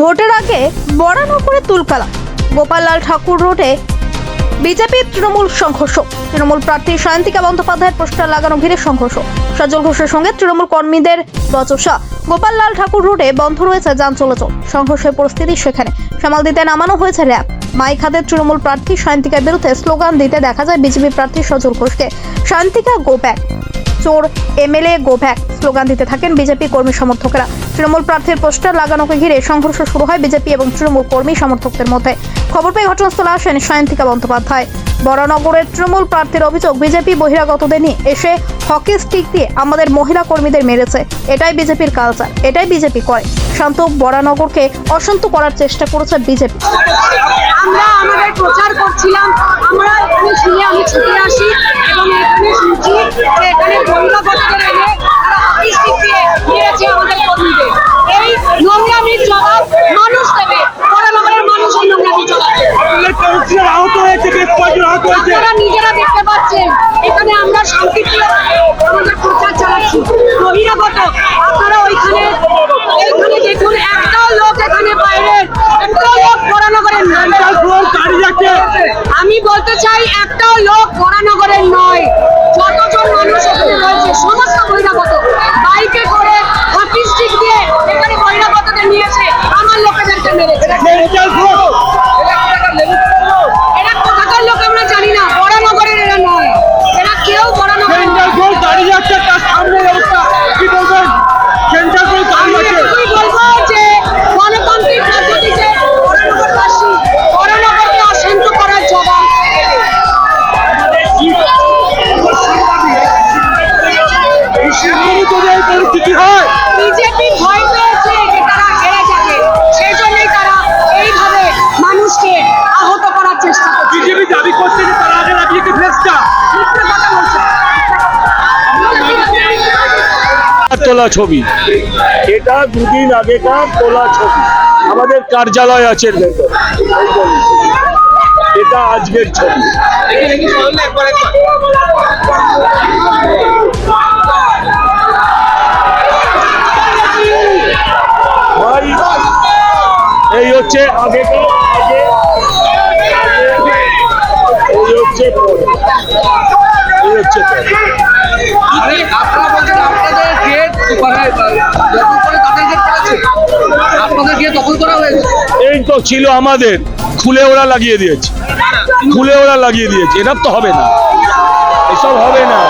ভোটের আগে বরানগরে তুলকালা। গোপাললাল ঠাকুর রোডে বিজেপি তৃণমূল সংঘর্ষ। তৃণমূল প্রার্থী সায়ন্তিকা বন্দ্যোপাধ্যায়ের পোস্টার লাগানো ঘিরে সংঘর্ষ। সজল ঘোষের সঙ্গে তৃণমূল কর্মীদের বচসা। গোপাললাল ঠাকুর রোডে বন্ধ রয়েছে যান চলাচল। সংঘর্ষের পরিস্থিতি সেখানে সামাল দিতে নামানো হয়েছে র্যাব। মাইক হাতে তৃণমূল প্রার্থী সায়ন্তিকার বিরুদ্ধে স্লোগান দিতে দেখা যায় বিজেপি প্রার্থী সজল ঘোষকে। সায়ন্তিকা গো ব্যাক, চোর এমএলএ গো ব্যাক স্লোগান দিতে থাকেন বিজেপি কর্মী সমর্থকরা। তৃণমূল প্রার্থীর পোস্টার লাগানোকে ঘিরে সংঘর্ষ শুরু হয় বিজেপি এবং তৃণমূল কর্মী সমর্থকদের মধ্যে। খবর পেয়ে ঘটনাস্থলে আসেন সায়ন্তিকা বন্দ্যোপাধ্যায়। বরানগরের তৃণমূল প্রার্থীর অভিযোগ, বিজেপি বহিরাগতদের নিয়ে এসে হকি স্টিক দিয়ে আমাদের মহিলা কর্মীদের মেরেছে। এটাই বিজেপির কালচার, এটাই বিজেপি করে। শান্ত বরানগরকে অশান্ত করার চেষ্টা করেছে বিজেপি। আমরা আমাদের প্রচার করছিলাম, আমরা এখানে শুনে আমি ছুটে আসি এবং এখানে শুনছি যে এখানে বহিরাগতদের এনে তারা হকি স্টিক দিয়ে মেরেছে আমাদের কর্মীদের। এই নোংরামির জবাব মানুষ দেবে, বরানগরের মানুষ এই নোংরামির জবাব দেবে। আপনারা নিজেরা দেখতে পাচ্ছেন এখানে আমরা শান্তিপ্রিয়ভাবে আমাদের প্রচার চালাচ্ছি। বহিরাগত আপনারা এইখানে দেখুন, একটাও লোক এখানে বাইরের, একটাও লোক বরানগরের নয়। আমি বলতে চাই একটাও লোক বরানগরের নয়। যতজন মানুষ এখানে রয়েছে সমস্ত বহিরাগত বাইকে করে হকি স্টিক দিয়ে এখানে বহিরাগতদের নিয়েছে, আমার লোকেদেরকে মেরেছে। এরা কোথাকার লোক আমরা জানি না, বরানগরের এরা নয়, এরা কেউ বরানগরের নয়। আমি বলবো যে গণতান্ত্রিক পদ্ধতিতে বরানগরবাসী বরানগরকে অশান্ত করার জবাব বিজেপি ভয় পেয়েছে যে তারা হেরে যাবে, সেই জন্যই তারা এইভাবে মানুষকে আহত করার চেষ্টা করছে। বিজেপি দাবি করছে যে তারা আগে লাগিয়েছে ফ্লেক্সটা। মিথ্যে কথা বলছে। তোলা ছবি, এটা দুদিন আগেকার তোলা ছবি, আমাদের কার্যালয় আছে এর ভেতর। এটা আজকের ছবি। এই হচ্ছে আগেকার, এই হচ্ছে পরে, এই হচ্ছে পরে। আপনারা বলছেন আপনাদের গেট দখল করে তাদের গেট করেছে, আপনাদের গেট দখল করা হয়েছে। এই তো ছিল আমাদের, খুলে ওরা লাগিয়ে দিয়েছে, খুলে ওরা লাগিয়ে দিয়েছে। এসব তো হবে না, এসব হবে না।